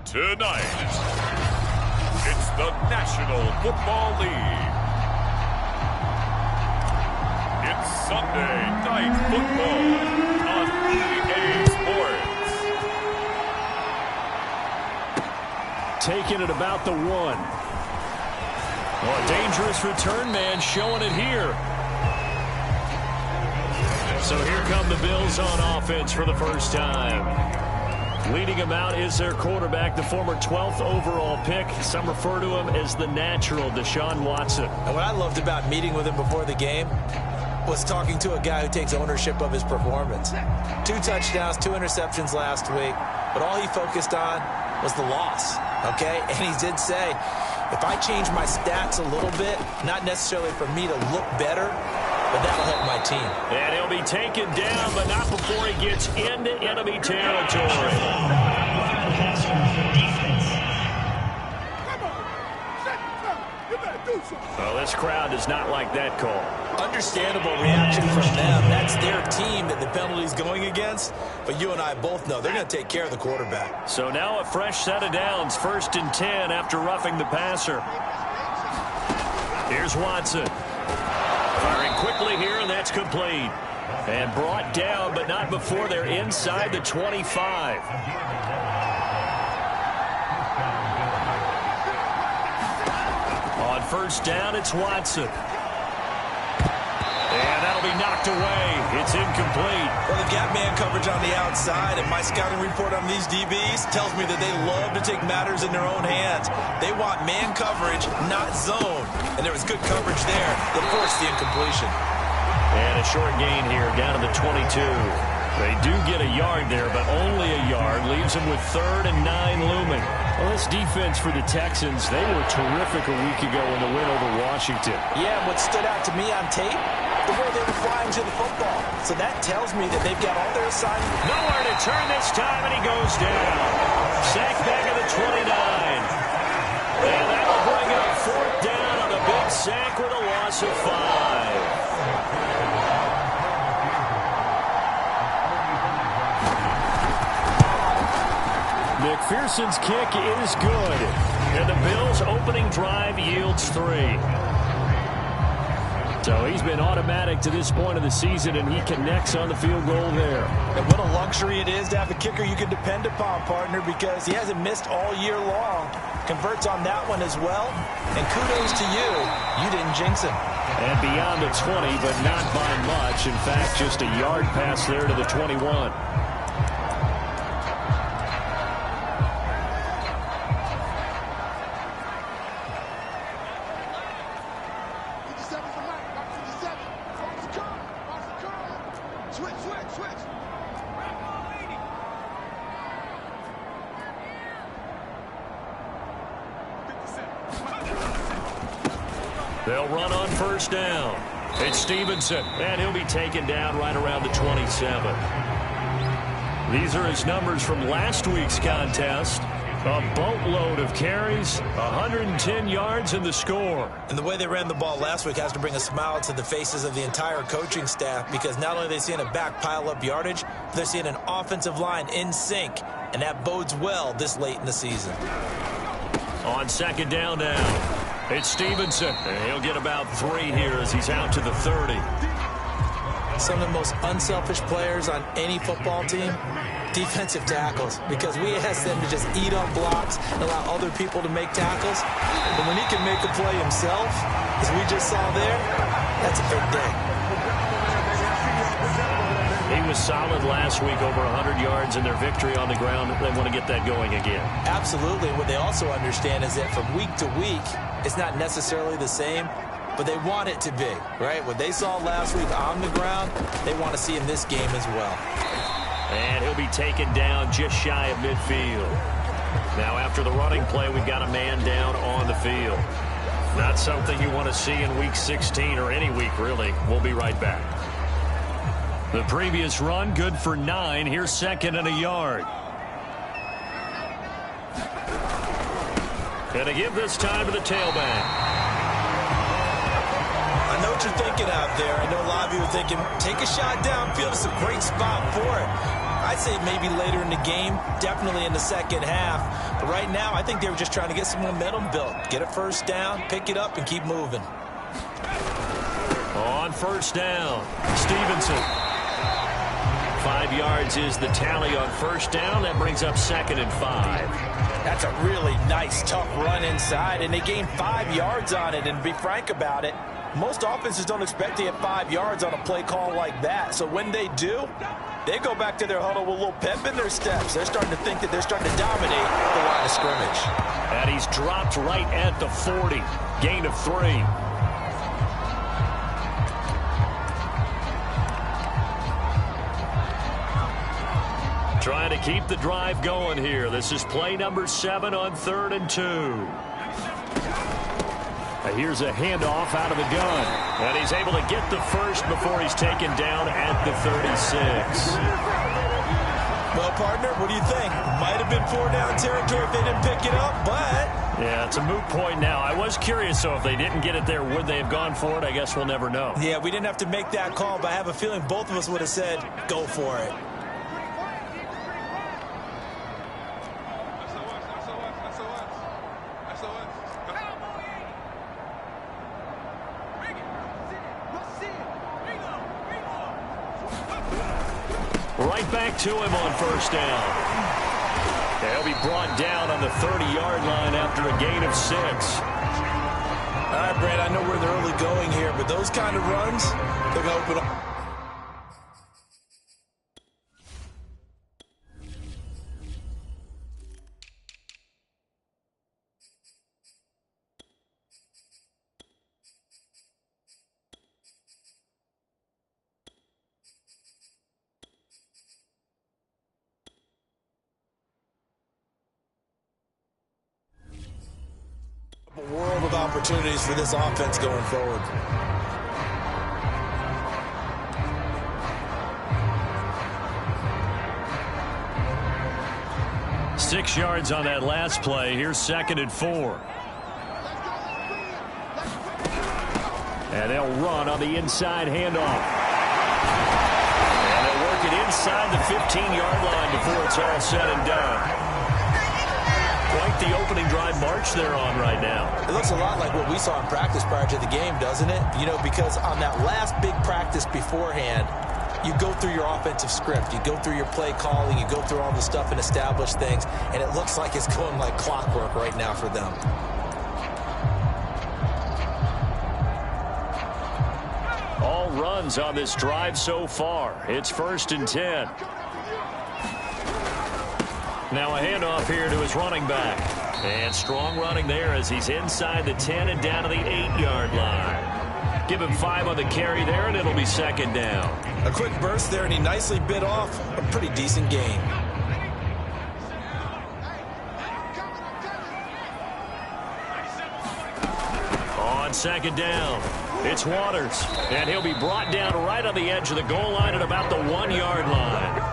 Tonight, it's the National Football League. It's Sunday Night Football on EA Sports. Taking it about the 1. Oh, a dangerous return man showing it here. So here come the Bills on offense for the first time. Leading him out is their quarterback, the former 12th overall pick. Some refer to him as the natural, Deshaun Watson. And what I loved about meeting with him before the game was talking to a guy who takes ownership of his performance. 2 touchdowns, 2 interceptions last week, but all he focused on was the loss, okay? And he did say, if I change my stats a little bit, not necessarily for me to look better, but that'll help my team. And he'll be taken down, but not before he gets into enemy territory. Well, this crowd does not like that call. Understandable reaction from them. That's their team that the penalty's going against. But you and I both know they're going to take care of the quarterback. So now a fresh set of downs, 1st and 10 after roughing the passer. Here's Watson. Firing quickly here, and that's complete. And brought down, but not before they're inside the 25. On 1st down, it's Watson. And that'll be knocked away. It's incomplete. Well, they've got man coverage on the outside, and my scouting report on these DBs tells me that they love to take matters in their own hands. They want man coverage, not zone. And there was good coverage there that forced the incompletion. And a short gain here, down to the 22. They do get a yard there, but only a yard. Leaves them with 3rd and 9 looming. Well, this defense for the Texans, they were terrific a week ago in the win over Washington. Yeah, what stood out to me on tape, the way they were flying to the football. So that tells me that they've got all their assignments. Nowhere to turn this time, and he goes down. Sack back at the 29. And that'll bring up 4th down on a big sack with a loss of 5. McPherson's kick is good. And the Bills' opening drive yields 3. So he's been automatic to this point of the season, and he connects on the field goal there. And what a luxury it is to have a kicker you can depend upon, partner, because he hasn't missed all year long. Converts on that one as well. And kudos to you. You didn't jinx him. And beyond the 20, but not by much. In fact, just a yard pass there to the 21. They'll run on 1st down. It's Stevenson, and he'll be taken down right around the 27. These are his numbers from last week's contest. A boatload of carries, 110 yards in the score. And the way they ran the ball last week has to bring a smile to the faces of the entire coaching staff, because not only are they seeing a back pile up yardage, they're seeing an offensive line in sync, and that bodes well this late in the season. On 2nd down now. It's Stevenson, and he'll get about 3 here as he's out to the 30. Some of the most unselfish players on any football team, defensive tackles, because we ask them to just eat up blocks and allow other people to make tackles. But when he can make a play himself, as we just saw there, that's a big day. He was solid last week, over 100 yards in their victory on the ground. They want to get that going again. Absolutely. What they also understand is that from week to week, it's not necessarily the same, but they want it to be, right? What they saw last week on the ground, they want to see in this game as well. And he'll be taken down just shy of midfield. Now after the running play, we've got a man down on the field. Not something you want to see in week 16 or any week, really. We'll be right back. The previous run, good for 9. Here's 2nd and a yard. And to give this time to the tailback. I know what you're thinking out there. I know a lot of you are thinking, take a shot downfield. It's a great spot for it. I'd say maybe later in the game, definitely in the second half. But right now, I think they were just trying to get some momentum built. Get a first down, pick it up, and keep moving. On first down, Stevenson. 5 yards is the tally on first down. That brings up 2nd and 5. That's a really nice, tough run inside, and they gained 5 yards on it. And to be frank about it, most offenses don't expect to get 5 yards on a play call like that. So when they do, they go back to their huddle with a little pep in their steps. They're starting to think that they're starting to dominate the line of scrimmage. And he's dropped right at the 40. Gain of 3. Trying to keep the drive going here. This is play number 7 on 3rd and 2. Here's a handoff out of the gun. And he's able to get the first before he's taken down at the 36. Well, partner, what do you think? Might have been 4-down territory if they didn't pick it up, but... Yeah, it's a moot point now. I was curious, so if they didn't get it there, would they have gone for it? I guess we'll never know. Yeah, we didn't have to make that call, but I have a feeling both of us would have said, go for it. Right back to him on first down. He'll be brought down on the 30-yard line after a gain of 6. All right, Brad, I know we're in the early going here, but those kind of runs, they're going to open up. A world of opportunities for this offense going forward. Six yards on that last play. Here's 2nd and 4. And they'll run on the inside handoff. And they'll work it inside the 15-yard line before it's all said and done. Quite the opening drive march they're on right now. It looks a lot like what we saw in practice prior to the game, doesn't it? You know, because on that last big practice beforehand, you go through your offensive script. You go through your play calling. You go through all the stuff and establish things. And it looks like it's going like clockwork right now for them. All runs on this drive so far. It's 1st and 10. Now a handoff here to his running back. And strong running there as he's inside the 10 and down to the 8-yard line. Give him 5 on the carry there, and it'll be 2nd down. A quick burst there, and he nicely bit off a pretty decent gain. On 2nd down, it's Waters. And he'll be brought down right on the edge of the goal line at about the 1-yard line.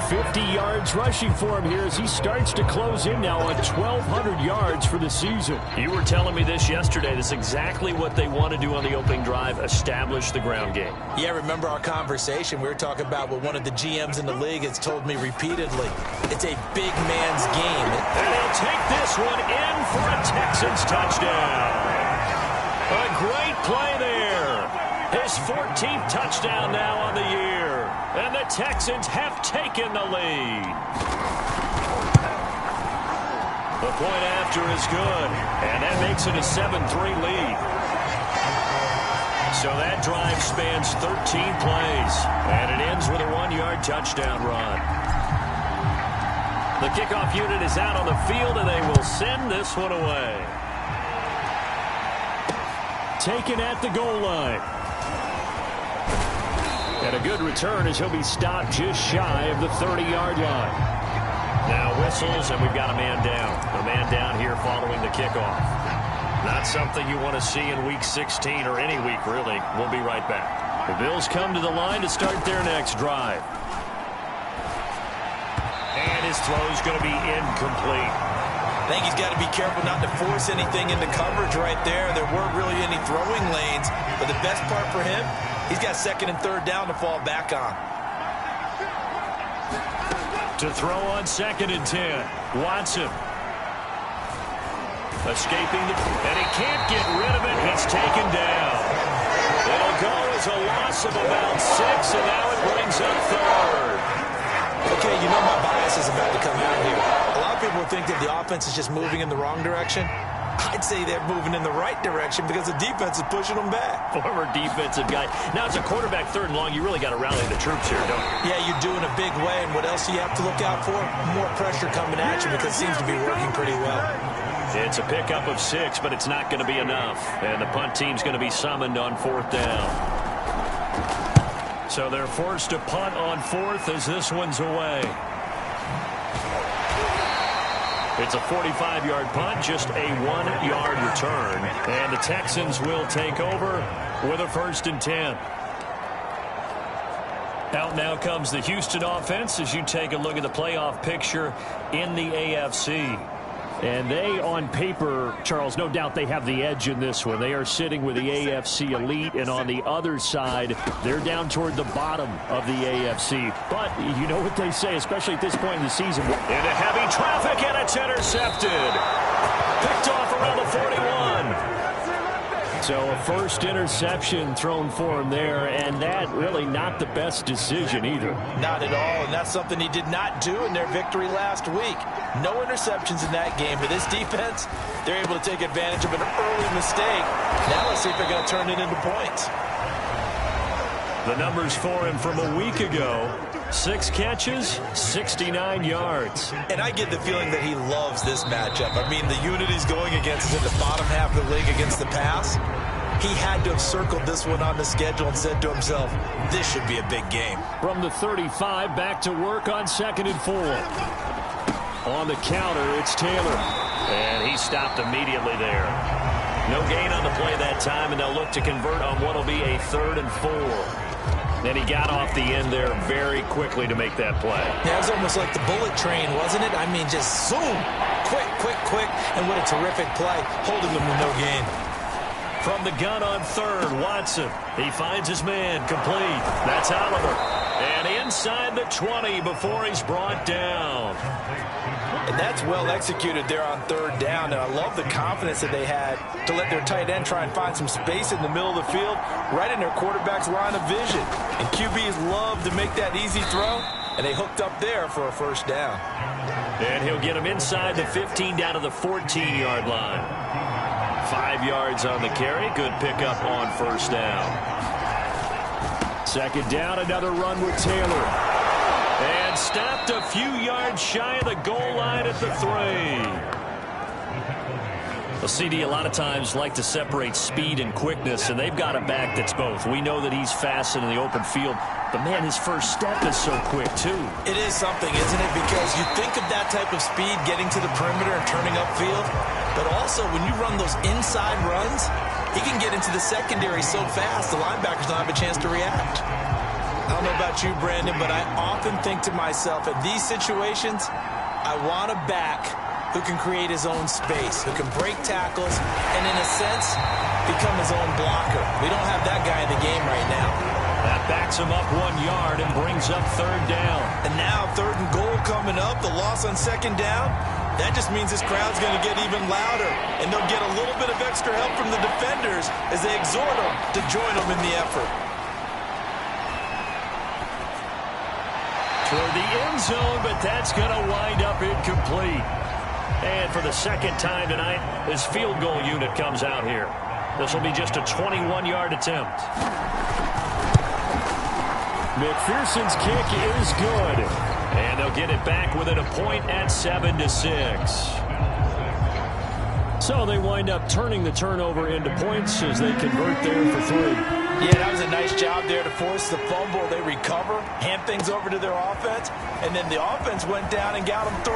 50 yards rushing for him here as he starts to close in now on 1,200 yards for the season. You were telling me this yesterday. This is exactly what they want to do on the opening drive, establish the ground game. Yeah, remember our conversation? We were talking about what one of the GMs in the league has told me repeatedly. It's a big man's game. And he'll take this one in for a Texans touchdown. A great play there. His 14th touchdown now on the year. And the Texans have taken the lead. The point after is good. And that makes it a 7-3 lead. So that drive spans 13 plays. And it ends with a 1-yard touchdown run. The kickoff unit is out on the field, and they will send this one away. Taken at the goal line. And a good return as he'll be stopped just shy of the 30-yard line. Now whistles, and we've got a man down. A man down here following the kickoff. Not something you want to see in Week 16 or any week, really. We'll be right back. The Bills come to the line to start their next drive. And his throw is going to be incomplete. I think he's got to be careful not to force anything into coverage right there. There weren't really any throwing lanes, but the best part for him, he's got 2nd and 3rd down to fall back on. To throw on 2nd and 10. Watson. Escaping, and he can't get rid of it. He's taken down. It'll go as a loss of about 6, and now it brings up 3rd. Okay, you know my bias is about to come out here. A lot of people think that the offense is just moving in the wrong direction. I'd say they're moving in the right direction because the defense is pushing them back. Former defensive guy. Now, as a quarterback 3rd and long, you really got to rally the troops here, don't you? Yeah, you're doing a big way, and what else do you have to look out for? More pressure coming at you because it seems to be working pretty well. It's a pickup of 6, but it's not going to be enough. And the punt team's going to be summoned on 4th down. So they're forced to punt on 4th as this one's away. It's a 45-yard punt, just a 1-yard return. And the Texans will take over with a 1st and 10. Out now comes the Houston offense as you take a look at the playoff picture in the AFC. And they, on paper, Charles, no doubt they have the edge in this one. They are sitting with the AFC elite, and on the other side, they're down toward the bottom of the AFC. But you know what they say, especially at this point in the season. Into heavy traffic, and it's intercepted. Picked off around the 41. So a first interception thrown for him there, and that really not the best decision either. Not at all, and that's something he did not do in their victory last week. No interceptions in that game, but this defense, they're able to take advantage of an early mistake. Now let's see if they're going to turn it into points. The numbers for him from a week ago: 6 catches, 69 yards. And I get the feeling that he loves this matchup. I mean, the unit he's going against is in the bottom half of the league against the pass. He had to have circled this one on the schedule and said to himself, this should be a big game. From the 35, back to work on 2nd and 4. On the counter, it's Taylor. And he stopped immediately there. No gain on the play that time, and they'll look to convert on what will be a 3rd and 4. And he got off the end there very quickly to make that play. Yeah, it was almost like the bullet train, wasn't it? I mean, just zoom. Quick, quick, quick. And what a terrific play, holding them with no gain. From the gun on 3rd, Watson. He finds his man, complete. That's Oliver. And inside the 20 before he's brought down. And that's well executed there on 3rd down. And I love the confidence that they had to let their tight end try and find some space in the middle of the field, right in their quarterback's line of vision. And QBs love to make that easy throw, and they hooked up there for a 1st down. And he'll get him inside the 15 down to the 14-yard line. 5 yards on the carry. Good pickup on 1st down. 2nd down, another run with Taylor. And stopped a few yards shy of the goal line at the 3. Well, CD, a lot of times like to separate speed and quickness, and they've got a back that's both. We know that he's fast in the open field, but, man, his first step is so quick, too. It is something, isn't it? Because you think of that type of speed getting to the perimeter and turning upfield, but also when you run those inside runs, he can get into the secondary so fast the linebackers don't have a chance to react. I don't know about you, Brandon, but I often think to myself, in these situations, I want a back who can create his own space, who can break tackles, and in a sense, become his own blocker. We don't have that guy in the game right now. That backs him up 1 yard and brings up 3rd down. And now 3rd and goal coming up, the loss on 2nd down. That just means this crowd's going to get even louder, and they'll get a little bit of extra help from the defenders as they exhort them to join them in the effort. Toward the end zone, but that's going to wind up incomplete. And for the 2nd time tonight, his field goal unit comes out here. This will be just a 21-yard attempt. McPherson's kick is good. And they'll get it back within a point at 7-6. So they wind up turning the turnover into points as they convert there for 3. Yeah, that was a nice job there to force the fumble. They recover, hand things over to their offense, and then the offense went down and got them 3.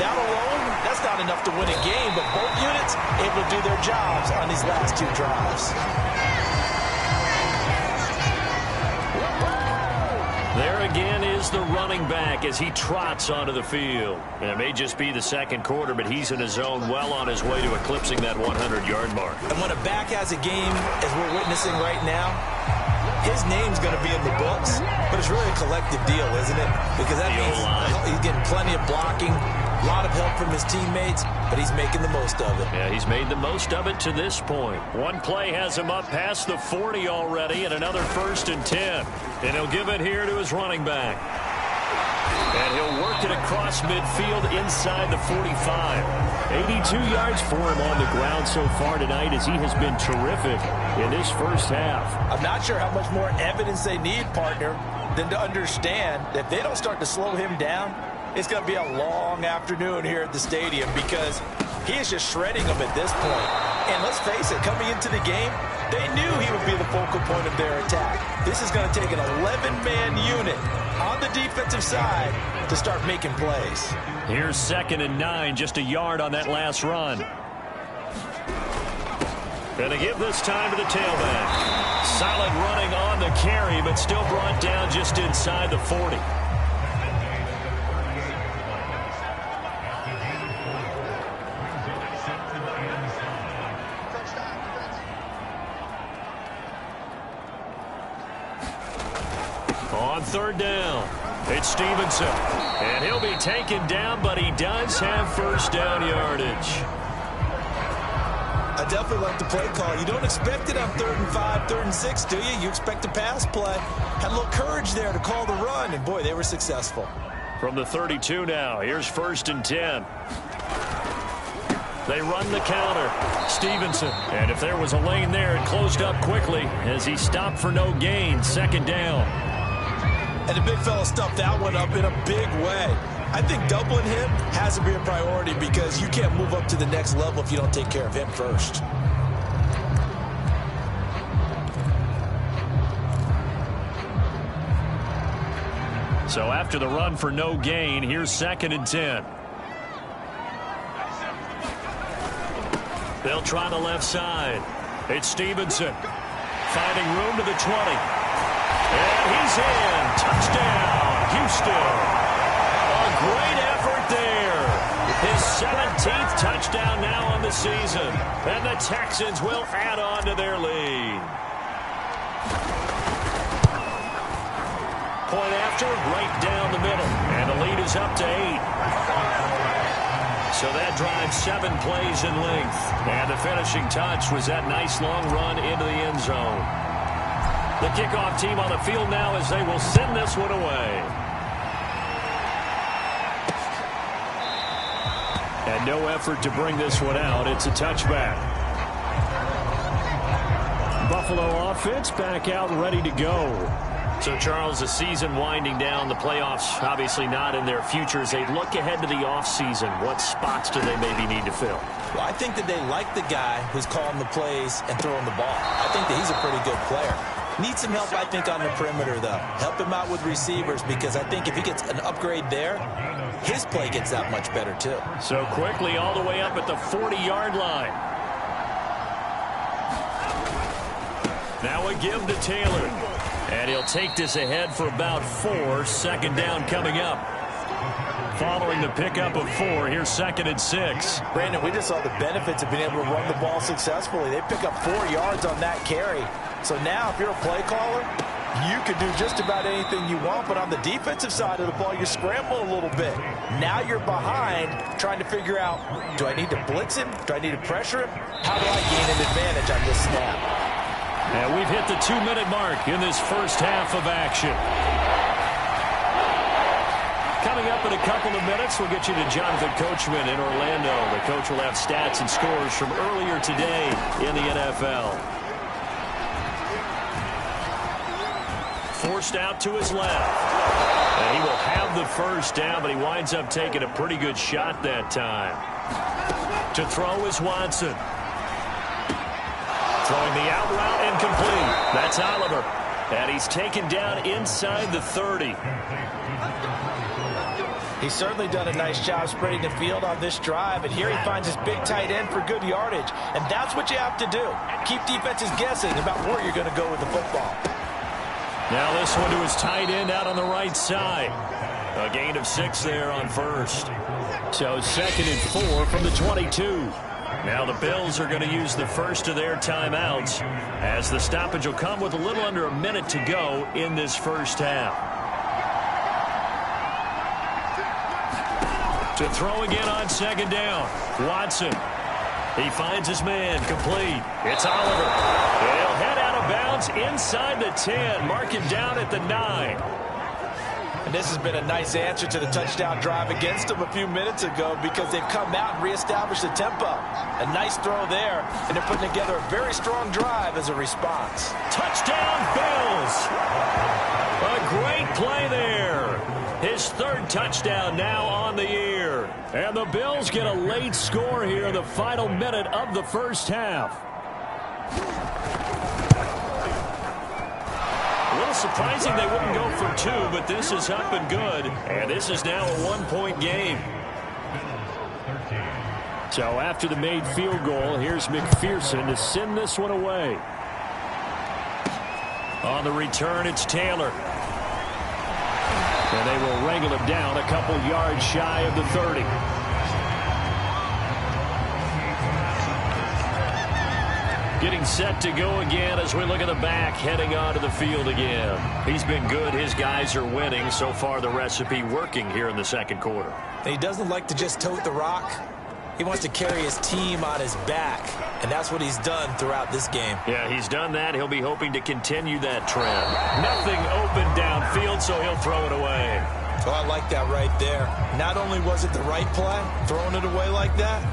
That alone, that's not enough to win a game, but both units able to do their jobs on these last 2 drives. There again is the running running back as he trots onto the field. And it may just be the second quarter, but he's in his zone, well on his way to eclipsing that 100-yard mark. And when a back has a game, as we're witnessing right now, his name's going to be in the books, but it's really a collective deal, isn't it? Because that means he's getting plenty of blocking, a lot of help from his teammates, but he's making the most of it. Yeah, he's made the most of it to this point. One play has him up past the 40 already, and another 1st and 10. And he'll give it here to his running back. And he'll work it across midfield inside the 45. 82 yards for him on the ground so far tonight as he has been terrific in this first half. I'm not sure how much more evidence they need, partner, than to understand that if they don't start to slow him down, it's going to be a long afternoon here at the stadium because he is just shredding them at this point. And let's face it, coming into the game, they knew he would be the focal point of their attack. This is going to take an 11-man unit on the defensive side to start making plays. Here's 2nd and 9, just a yard on that last run. Gonna give this time to the tailback. Solid running on the carry, but still brought down just inside the 40. On 3rd down, it's Stevenson. And he'll be taken down, but he does have 1st down yardage. I definitely like the play call. You don't expect it on 3rd and 5, 3rd and 6, do you? You expect a pass play. Had a little courage there to call the run, and boy, they were successful. From the 32 now, here's 1st and 10. They run the counter. Stevenson. And if there was a lane there, it closed up quickly as he stopped for no gain. 2nd down. And the big fella stuffed that one up in a big way. I think doubling him has to be a priority because you can't move up to the next level if you don't take care of him first. So after the run for no gain, here's 2nd and 10. They'll try the left side. It's Stevenson. Finding room to the 20. And he's in. Touchdown, Houston. A great effort there. His 17th touchdown now on the season. And the Texans will add on to their lead. Point after, right down the middle. And the lead is up to 8. So that drives 7 plays in length. And the finishing touch was that nice long run into the end zone. The kickoff team on the field now as they will send this one away. And no effort to bring this one out. It's a touchback. Buffalo offense back out ready to go. So, Charles, the season winding down, the playoffs obviously not in their future. As they look ahead to the offseason, what spots do they maybe need to fill? Well, I think that they like the guy who's calling the plays and throwing the ball. I think that he's a pretty good player. Needs some help, I think, on the perimeter, though. Help him out with receivers because I think if he gets an upgrade there, his play gets that much better, too. So quickly all the way up at the 40-yard line. Now a give to Taylor. And he'll take this ahead for about 4. 2nd down coming up. Following the pickup of 4, here's 2nd and 6. Brandon, we just saw the benefits of being able to run the ball successfully. They pick up 4 yards on that carry. So now if you're a play caller, you can do just about anything you want. But on the defensive side of the ball, you scramble a little bit. Now you're behind trying to figure out, do I need to blitz him? Do I need to pressure him? How do I gain an advantage on this snap? And we've hit the 2-minute mark in this first half of action. Coming up in a couple of minutes, we'll get you to Jonathan Coachman in Orlando. The coach will have stats and scores from earlier today in the NFL. Forced out to his left. And he will have the first down, but he winds up taking a pretty good shot that time. To throw is Watson. Throwing the out route incomplete. That's Oliver. And he's taken down inside the 30. He's certainly done a nice job spreading the field on this drive, and here he finds his big tight end for good yardage. And that's what you have to do. Keep defenses guessing about where you're going to go with the football. Now this one to his tight end out on the right side. A gain of 6 there on first. So 2nd and 4 from the 22. Now the Bills are going to use the first of their timeouts as the stoppage will come with a little under a minute to go in this first half. To throw again on 2nd down. Watson. He finds his man, complete. It's Oliver. He'll head out of bounds inside the 10. Mark him down at the 9. And this has been a nice answer to the touchdown drive against them a few minutes ago because they've come out and reestablished the tempo. A nice throw there, and they're putting together a very strong drive as a response. Touchdown, Bills! A great play there. His 3rd touchdown now on the year. And the Bills get a late score here in the final minute of the first half. A little surprising they wouldn't go for 2, but this is up and good. And this is now a 1-point game. So after the made field goal, here's McPherson to send this one away. On the return, it's Taylor. And they will wrangle him down a couple yards shy of the 30. Getting set to go again as we look at the back heading onto the field again. He's been good. His guys are winning. So far, the recipe working here in the 2nd quarter. He doesn't like to just tote the rock. He wants to carry his team on his back, and that's what he's done throughout this game. Yeah, he's done that. He'll be hoping to continue that trend. Nothing open downfield, so he'll throw it away. So I like that right there. Not only was it the right play, throwing it away like that,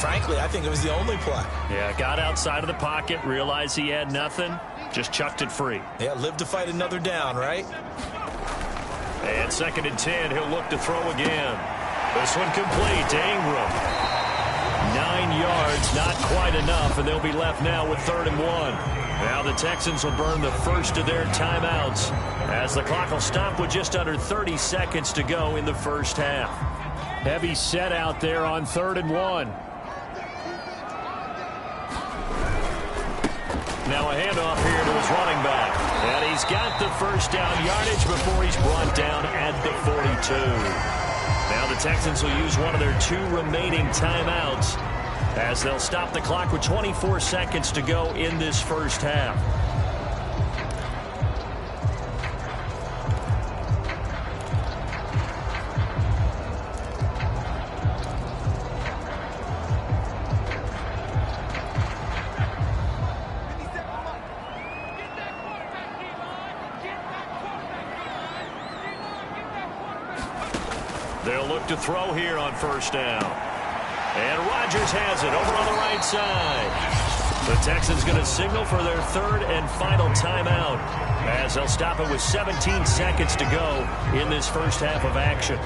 frankly, I think it was the only play. Yeah, got outside of the pocket, realized he had nothing, just chucked it free. Yeah, live to fight another down, right? And 2nd and 10, he'll look to throw again. This one complete to Ingram. 9 yards, not quite enough, and they'll be left now with 3rd and 1. Now the Texans will burn the first of their timeouts as the clock will stop with just under 30 seconds to go in the first half. Heavy set out there on 3rd and 1. Now a handoff here to his running back. And he's got the first down yardage before he's brought down at the 42. Now the Texans will use one of their 2 remaining timeouts as they'll stop the clock with 24 seconds to go in this first half. They'll look to throw here on 1st down. And Rodgers has it over on the right side. The Texans going to signal for their 3rd and final timeout as they'll stop it with 17 seconds to go in this first half of action.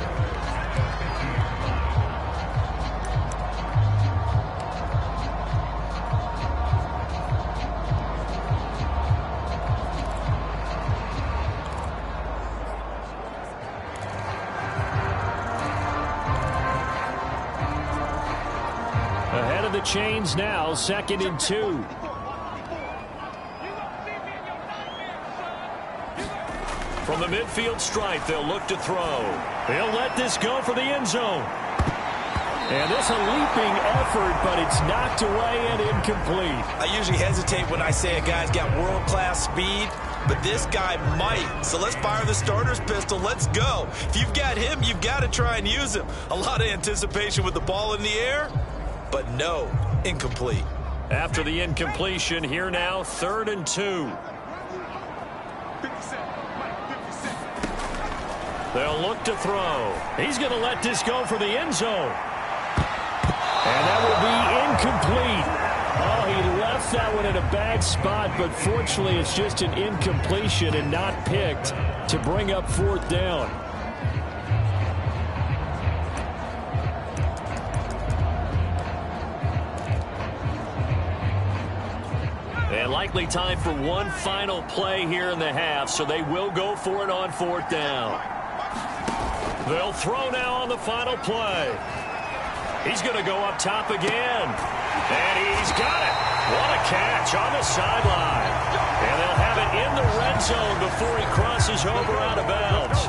Ahead of the chains now, 2nd and 2. From the midfield stripe, they'll look to throw. He'll let this go for the end zone. And this a leaping effort, but it's knocked away and incomplete. I usually hesitate when I say a guy's got world-class speed, but this guy might. So let's fire the starter's pistol. Let's go. If you've got him, you've got to try and use him. A lot of anticipation with the ball in the air. But no, incomplete. After the incompletion, here now, 3rd and 2. They'll look to throw. He's going to let this go for the end zone. And that will be incomplete. Oh, he left that one in a bad spot, but fortunately it's just an incompletion and not picked to bring up 4th down. And likely time for one final play here in the half, so they will go for it on 4th down. They'll throw now on the final play. He's going to go up top again. And he's got it. What a catch on the sideline. And they'll have it in the red zone before he crosses over out of bounds.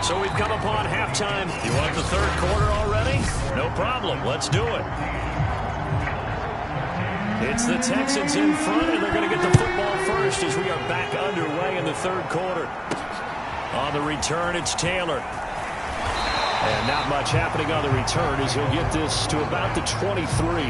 So we've come upon halftime. You want the third quarter already? No problem. Let's do it. It's the Texans in front, and they're going to get the football first as we are back underway in the third quarter. On the return, it's Taylor. And not much happening on the return as he'll get this to about the 23.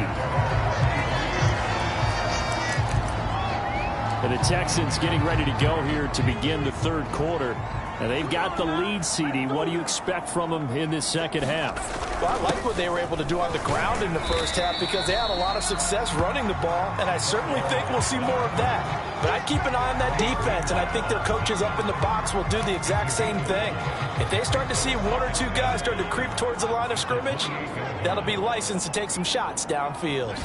And the Texans getting ready to go here to begin the third quarter. And they've got the lead, CD. What do you expect from them in this second half? Well, I like what they were able to do on the ground in the first half because they had a lot of success running the ball, and I certainly think we'll see more of that. But I'd keep an eye on that defense, and I think their coaches up in the box will do the exact same thing. If they start to see one or two guys start to creep towards the line of scrimmage, that'll be licensed to take some shots downfield.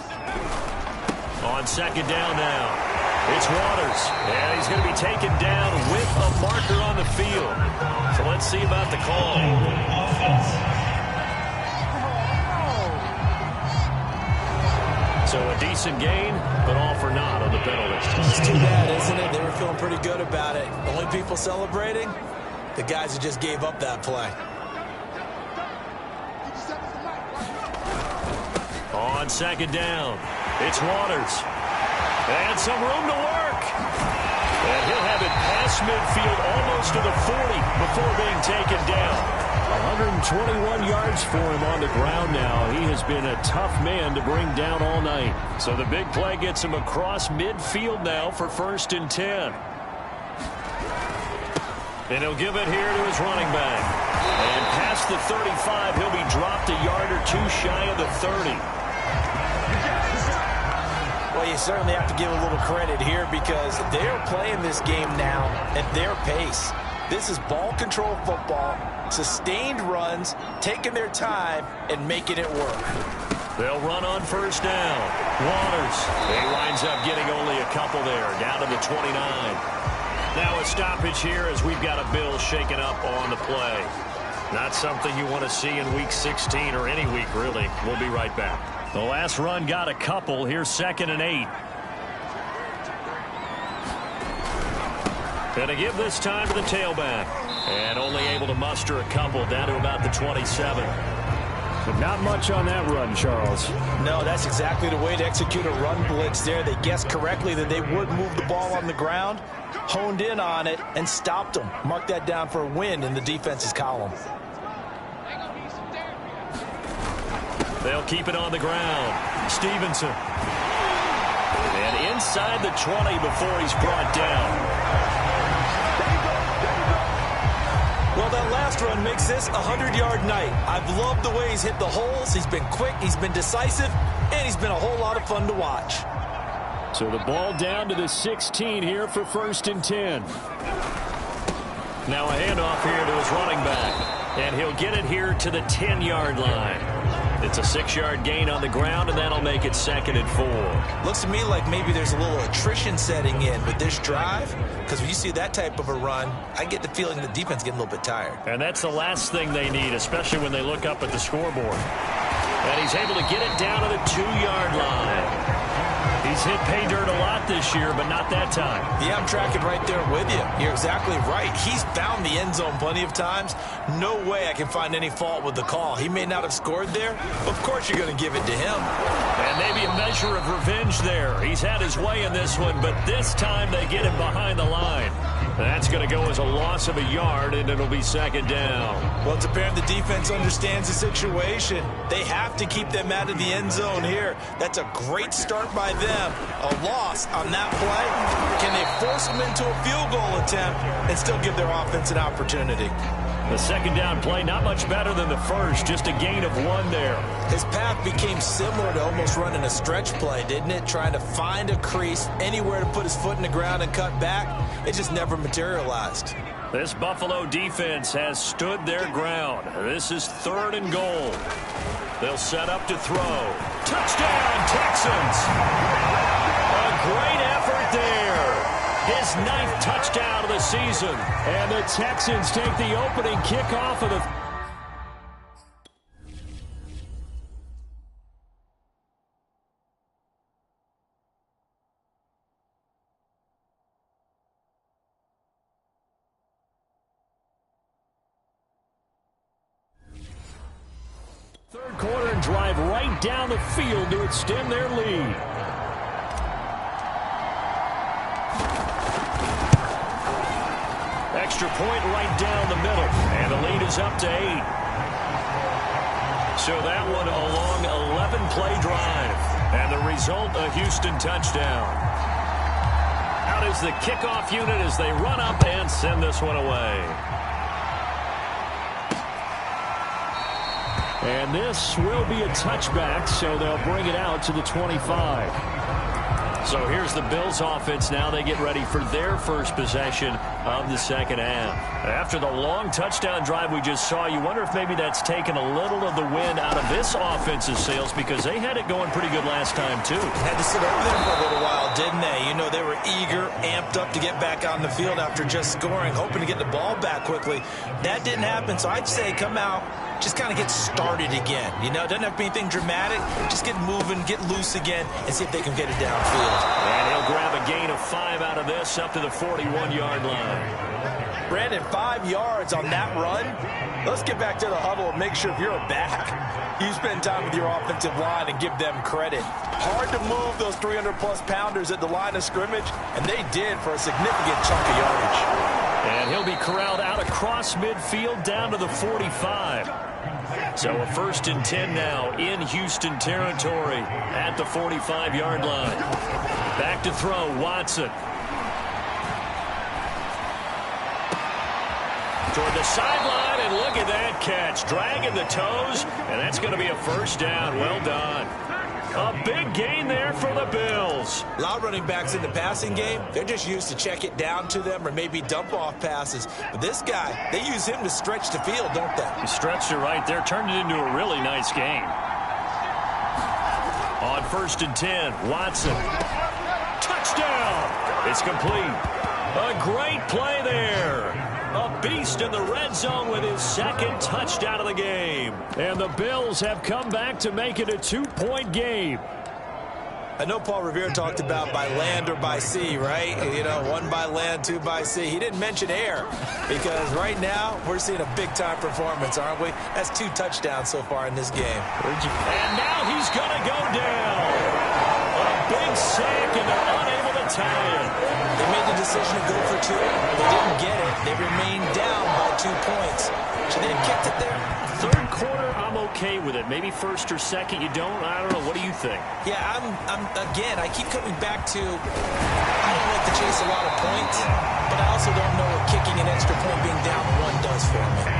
On second down now. It's Waters, and he's going to be taken down with a marker on the field. So let's see about the call. So a decent gain, but all for naught on the penalty. It's too bad, isn't it? They were feeling pretty good about it. Only people celebrating, the guys who just gave up that play. On second down, it's Waters. And some room to work. And he'll have it past midfield almost to the 40 before being taken down. 121 yards for him on the ground now. He has been a tough man to bring down all night. So the big play gets him across midfield now for 1st and 10. And he'll give it here to his running back. And past the 35, he'll be dropped a yard or two shy of the 30. Well, you certainly have to give a little credit here because they're playing this game now at their pace. This is ball control football, sustained runs, taking their time, and making it work. They'll run on first down. Waters. He winds up getting only a couple there, down to the 29. Now a stoppage here as we've got a Bill shaken up on the play. Not something you want to see in Week 16 or any week, really. We'll be right back. The last run got a couple. Here's 2nd and 8. Gonna give this time to the tailback. And only able to muster a couple down to about the 27. But not much on that run, Charles. No, that's exactly the way to execute a run blitz there. They guessed correctly that they would move the ball on the ground, honed in on it, and stopped them. Mark that down for a win in the defense's column. They'll keep it on the ground. Stevenson. And inside the 20 before he's brought down. Well, that last run makes this a 100-yard night. I've loved the way he's hit the holes. He's been quick, he's been decisive, and he's been a whole lot of fun to watch. So the ball down to the 16 here for 1st and 10. Now a handoff here to his running back. And he'll get it here to the 10-yard line. It's a 6-yard gain on the ground, and that'll make it 2nd and 4. Looks to me like maybe there's a little attrition setting in with this drive, because when you see that type of a run, I get the feeling the defense is getting a little bit tired. And that's the last thing they need, especially when they look up at the scoreboard. And he's able to get it down to the 2-yard line. He's hit pay dirt a lot this year, but not that time. Yeah, I'm tracking right there with you. You're exactly right. He's found the end zone plenty of times. No way I can find any fault with the call. He may not have scored there. Of course you're going to give it to him. And maybe a measure of revenge there. He's had his way in this one, but this time they get him behind the line. That's going to go as a loss of a yard, and it'll be 2nd down. Well, it's apparent the defense understands the situation. They have to keep them out of the end zone here. That's a great start by them. A loss on that play. Can they force them into a field goal attempt and still give their offense an opportunity? The 2nd down play, not much better than the first, just a gain of 1 there. His path became similar to almost running a stretch play, didn't it? Trying to find a crease, anywhere to put his foot in the ground and cut back. It just never materialized. This Buffalo defense has stood their ground. This is 3rd and goal. They'll set up to throw. Touchdown, Texans! A great effort there. His 9th touchdown of the season. And the Texans take the opening kickoff of the drive right down the field to extend their lead. Extra point right down the middle, and the lead is up to 8. So that one a long 11-play drive, and the result, a Houston touchdown. Out is the kickoff unit as they run up and send this one away. And this will be a touchback, so they'll bring it out to the 25. So here's the Bills offense now. They get ready for their first possession of the second half. After the long touchdown drive we just saw, you wonder if maybe that's taken a little of the wind out of this offensive sails, because they had it going pretty good last time too. Had to sit over there for a little while, didn't they? You know, they were eager, amped up to get back on the field after just scoring, hoping to get the ball back quickly. That didn't happen, so I'd say come out, just kind of get started again. You know, doesn't have to be anything dramatic. Just get moving, get loose again, and see if they can get it downfield. And he'll grab a gain of 5 out of this up to the 41-yard line. Brandon, 5 yards on that run. Let's get back to the huddle and make sure if you're a back, you spend time with your offensive line and give them credit. Hard to move those 300-plus pounders at the line of scrimmage, and they did for a significant chunk of yardage. And he'll be corralled out across midfield down to the 45. So a 1st and 10 now in Houston territory at the 45-yard line. Back to throw, Watson. Toward the sideline, and look at that catch. Dragging the toes, and that's going to be a 1st down. Well done. A big gain there for the Bills. A lot of running backs in the passing game, they're just used to check it down to them or maybe dump off passes. But this guy, they use him to stretch the field, don't they? He stretched it right there, turned it into a really nice game. On 1st and 10, Watson. Touchdown! It's complete. A great play there. A beast in the red zone with his 2nd touchdown of the game. And the Bills have come back to make it a 2-point game. I know Paul Revere talked about by land or by sea, right? You know, 1 by land, 2 by sea. He didn't mention air, because right now we're seeing a big-time performance, aren't we? That's 2 touchdowns so far in this game. And now he's going to go down. A big sack, and they're unable to tie it. They made the decision to go for 2. They didn't get it. They remained down by 2 points. Should they have kicked it there? 3rd quarter, I'm okay with it. Maybe 1st or 2nd, you don't. I don't know. What do you think? Yeah, again, I keep coming back to, I don't like to chase a lot of points, but I also don't know what kicking an extra point being down 1 does for me.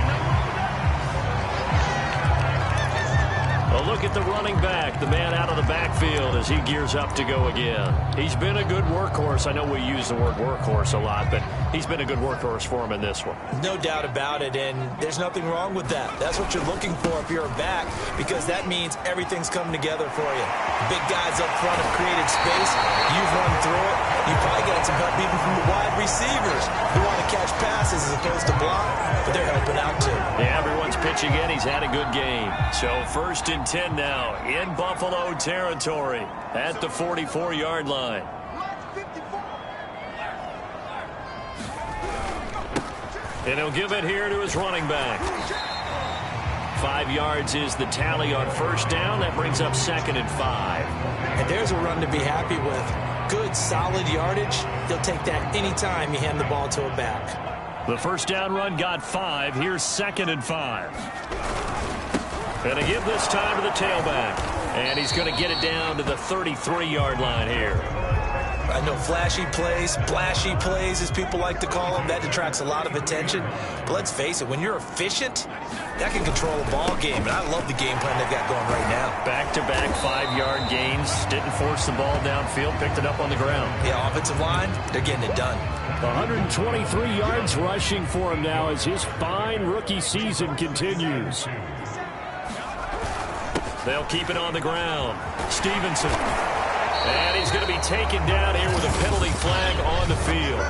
A look at the running back, the man out of the backfield as he gears up to go again. He's been a good workhorse. I know we use the word workhorse a lot, but he's been a good workhorse for him in this one. No doubt about it, and there's nothing wrong with that. That's what you're looking for if you're a back, because that means everything's coming together for you. Big guys up front have created space. You've run through it. You probably got some help even from the wide receivers who want to catch passes as opposed to block, but they're helping out too. Yeah, everyone's pitching in. He's had a good game. So 1st and 10 now in Buffalo territory at the 44-yard line. And he'll give it here to his running back. 5 yards is the tally on 1st down. That brings up 2nd and 5. And there's a run to be happy with. Good, solid yardage. They'll take that anytime you hand the ball to a back. The 1st down run got 5. Here's 2nd and 5. And to give this time to the tailback. And he's going to get it down to the 33-yard line here. I know flashy plays, splashy plays, as people like to call them, that detracts a lot of attention. But let's face it, when you're efficient, that can control a ball game. And I love the game plan they've got going right now. Back-to-back 5-yard gains. Didn't force the ball downfield. Picked it up on the ground. Yeah, offensive line, they're getting it done. 123 yards rushing for him now as his fine rookie season continues. They'll keep it on the ground. Stevenson. And he's going to be taken down here with a penalty flag on the field.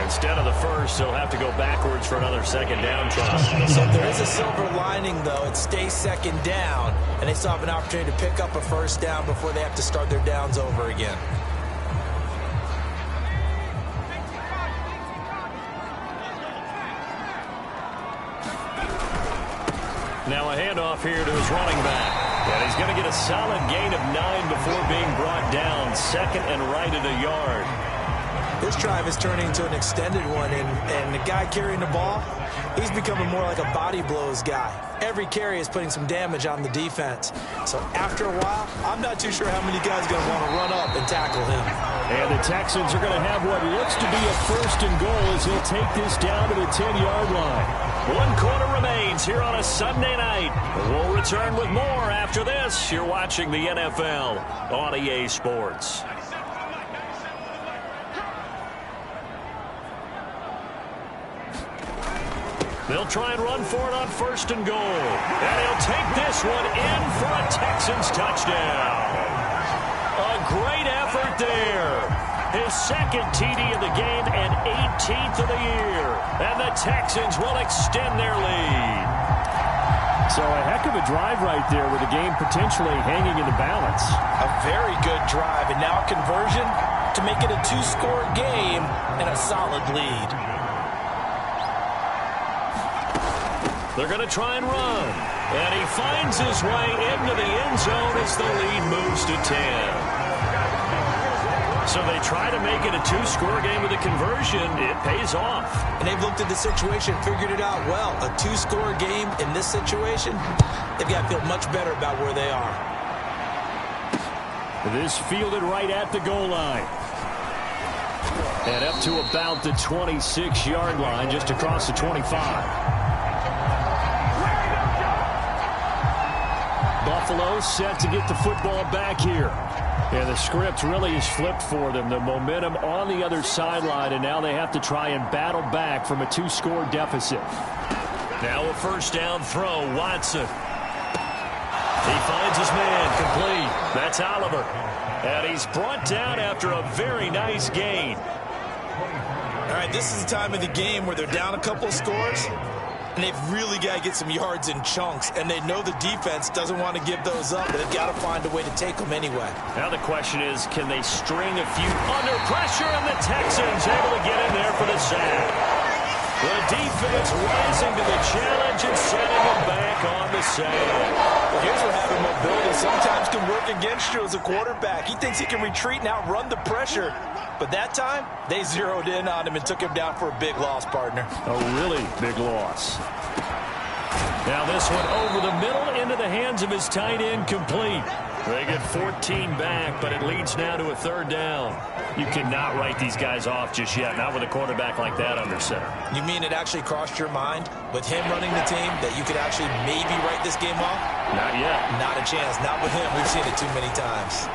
Instead of the 1st, he'll have to go backwards for another 2nd down try. So if there is a silver lining, though, it stays 2nd down, and they still have an opportunity to pick up a 1st down before they have to start their downs over again. Now a handoff here to his running back. And he's going to get a solid gain of 9 before being brought down. Second and right at a yard. This drive is turning into an extended one, and the guy carrying the ball, he's becoming more like a body blows guy. Every carry is putting some damage on the defense. So after a while, I'm not too sure how many guys are going to want to run up and tackle him. And the Texans are going to have what looks to be a first and goal as he'll take this down to the 10-yard line. 1 quarter remains here on a Sunday night. We'll return with more after this. You're watching the NFL on EA Sports. They'll try and run for it on first and goal. And he'll take this one in for a Texans touchdown. A great effort there. His second TD of the game and 18th of the year. And the Texans will extend their lead. So a heck of a drive right there with the game potentially hanging in the balance. A very good drive, and now a conversion to make it a 2-score game and a solid lead. They're going to try and run. And he finds his way into the end zone as the lead moves to 10. So they try to make it a 2-score game with a conversion. It pays off. And they've looked at the situation, figured it out well. A 2-score game in this situation, they've got to feel much better about where they are. This fielded right at the goal line. And up to about the 26-yard line, just across the 25. Buffalo set to get the football back here. And the script really is flipped for them. The momentum on the other sideline, and now they have to try and battle back from a 2-score deficit. Now a first down throw, Watson. He finds his man, complete. That's Oliver. And he's brought down after a very nice gain. All right, this is the time of the game where they're down a couple of scores, and they've really got to get some yards in chunks, and they know the defense doesn't want to give those up, but they've got to find a way to take them anyway. Now the question is, can they string a few under pressure, and the Texans able to get in there for the sack. The defense rising to the challenge and setting them back on the sack. Well, here's what having mobility sometimes can work against you as a quarterback. He thinks he can retreat and outrun the pressure. But that time, they zeroed in on him and took him down for a big loss, partner. A really big loss. Now this one over the middle into the hands of his tight end, complete. They get 14 back, but it leads now to a third down. You cannot write these guys off just yet, not with a quarterback like that under center. You mean it actually crossed your mind with him running the team that you could actually maybe write this game off? Not yet. Not a chance. Not with him. We've seen it too many times.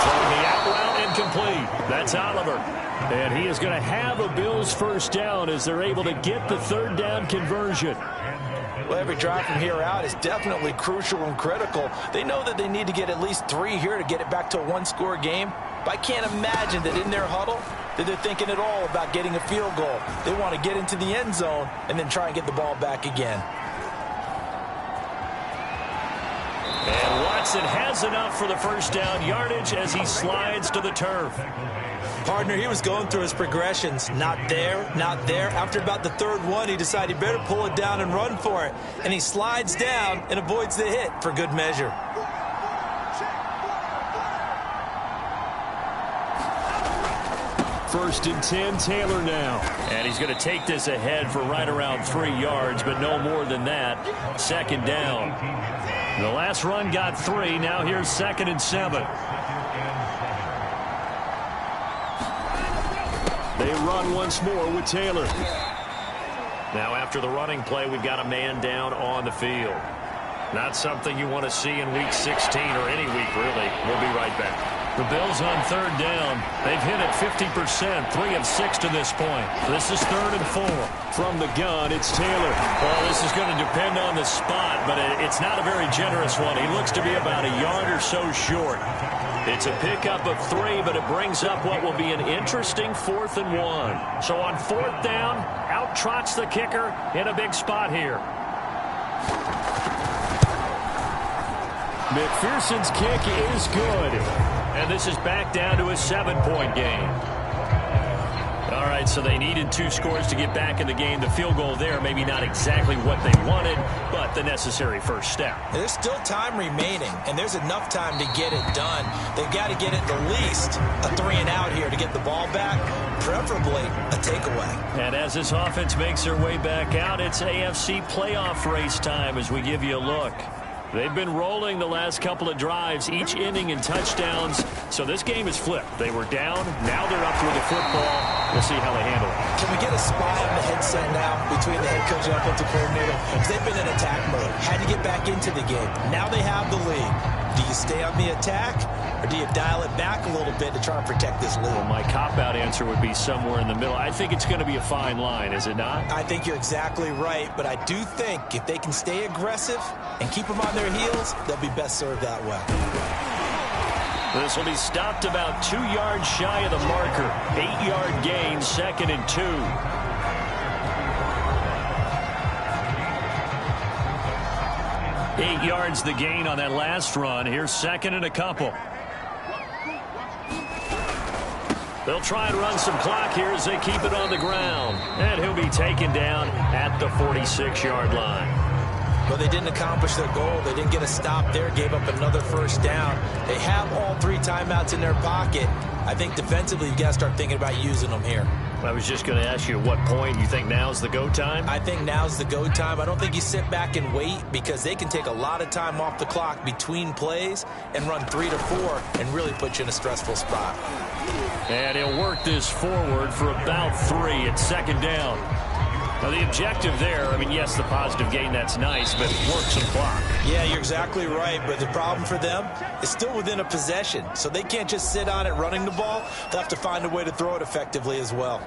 Throwing the out route incomplete. That's Oliver. And he is going to have a Bills first down as they're able to get the third down conversion. Well, every drive from here out is definitely crucial and critical. They know that they need to get at least 3 here to get it back to a 1-score game. But I can't imagine that in their huddle that they're thinking at all about getting a field goal. They want to get into the end zone and then try and get the ball back again. And Watson has enough for the first down yardage as he slides to the turf. Partner, he was going through his progressions. Not there, not there. After about the third one, he decided he better pull it down and run for it. And he slides down and avoids the hit for good measure. First and 10, Taylor now. And he's going to take this ahead for right around 3 yards, but no more than that. Second down. The last run got 3. Now here's 2nd and 7. They run once more with Taylor. Now after the running play, we've got a man down on the field. Not something you want to see in Week 16 or any week, really. We'll be right back. The Bills on third down. They've hit it 50%, 3 of 6 to this point. This is 3rd and 4. From the gun, it's Taylor. Well, this is going to depend on the spot, but it's not a very generous one. He looks to be about a yard or so short. It's a pickup of 3, but it brings up what will be an interesting 4th and 1. So on 4th down, out trots the kicker in a big spot here. McPherson's kick is good. And this is back down to a 7-point game. All All right, so they needed 2 scores to get back in the game. The field goal there, maybe not exactly what they wanted, but the necessary first step. There's still time remaining, and there's enough time to get it done. They've got to get at the least a 3-and-out here to get the ball back, preferably a takeaway. And as this offense makes their way back out, it's AFC playoff race time as we give you a look. They've been rolling the last couple of drives, each ending in touchdowns. So this game is flipped. They were down. Now they're up with the football. We'll see how they handle it. Can we get a spy on the headset now between the head coach and offensive coordinator? Because they've been in attack mode. Had to get back into the game. Now they have the lead. Do you stay on the attack, or do you dial it back a little bit to try and protect this lead? Well, my cop-out answer would be somewhere in the middle. I think it's going to be a fine line, is it not? I think you're exactly right, but I do think if they can stay aggressive and keep them on their heels, they'll be best served that way. This will be stopped about 2 yards shy of the marker. 8-yard gain, 2nd and 2. Eight yards the gain on that last run. Here's 2nd and a couple. They'll try and run some clock here as they keep it on the ground. And he'll be taken down at the 46-yard line. Well, they didn't accomplish their goal. They didn't get a stop there, gave up another first down. They have all 3 timeouts in their pocket. I think defensively you've got to start thinking about using them here. I was just going to ask you at what point you think now's the go time? I think now's the go time. I don't think you sit back and wait, because they can take a lot of time off the clock between plays and run 3 to 4 and really put you in a stressful spot. And he'll work this forward for about 3 at 2nd down. Now, the objective there, I mean, yes, the positive gain, that's nice, but work some clock. Yeah, you're exactly right, but the problem for them is still within a possession, so they can't just sit on it running the ball. They'll have to find a way to throw it effectively as well.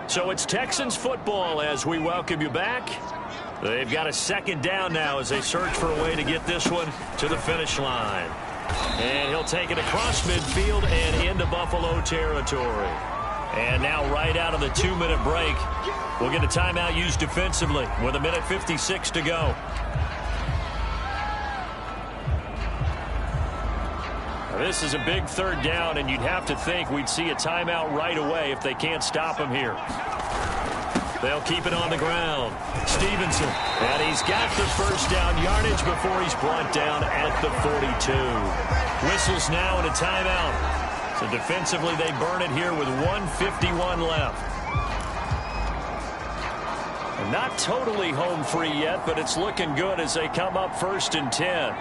So it's Texans football as we welcome you back. They've got a 2nd down now as they search for a way to get this one to the finish line. And he'll take it across midfield and into Buffalo territory. And now right out of the 2-minute break, we'll get a timeout used defensively with 1:56 to go. This is a big 3rd down, and you'd have to think we'd see a timeout right away if they can't stop him here. They'll keep it on the ground. Stevenson, and he's got the first down yardage before he's brought down at the 42. Whistles now and a timeout. So defensively, they burn it here with 1:51 left. And not totally home free yet, but it's looking good as they come up 1st and 10.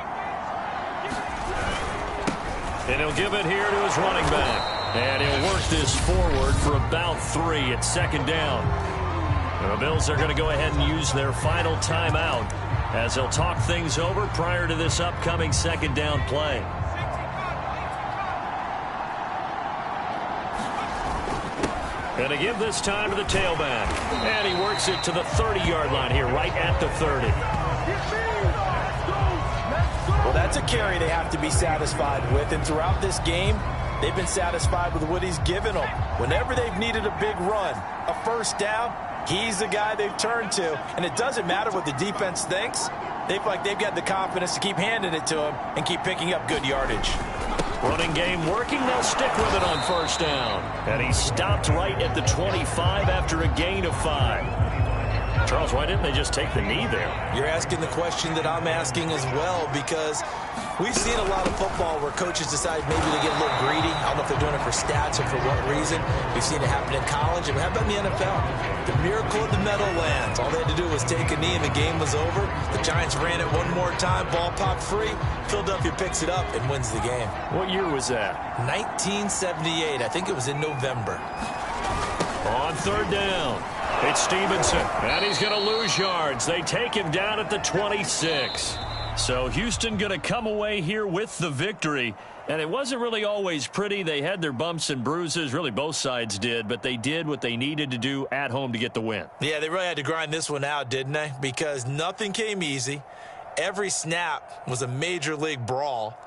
And he'll give it here to his running back. And he'll work this forward for about 3 at 2nd down. And the Bills are going to go ahead and use their final timeout as they'll talk things over prior to this upcoming 2nd down play. And to give this time to the tailback. And he works it to the 30-yard line here, right at the 30. Well, that's a carry they have to be satisfied with, and throughout this game, they've been satisfied with what he's given them. Whenever they've needed a big run, a first down, he's the guy they've turned to, and it doesn't matter what the defense thinks. They feel like they've got the confidence to keep handing it to him and keep picking up good yardage. Running game working, they'll stick with it on 1st down. And he stopped right at the 25 after a gain of 5. Charles, why didn't they just take the knee there? You're asking the question that I'm asking as well, because we've seen a lot of football where coaches decide maybe to get a little greedy. I don't know if they're doing it for stats or for what reason. We've seen it happen in college, and how about in the NFL? The miracle of the Meadowlands. All they had to do was take a knee, and the game was over. The Giants ran it one more time, ball popped free. Philadelphia picks it up and wins the game. What year was that? 1978. I think it was in November. On 3rd down, it's Stevenson, and he's going to lose yards. They take him down at the 26. So Houston going to come away here with the victory. And it wasn't really always pretty. They had their bumps and bruises. Really, both sides did. But they did what they needed to do at home to get the win. Yeah, they really had to grind this one out, didn't they? Because nothing came easy. Every snap was a major league brawl.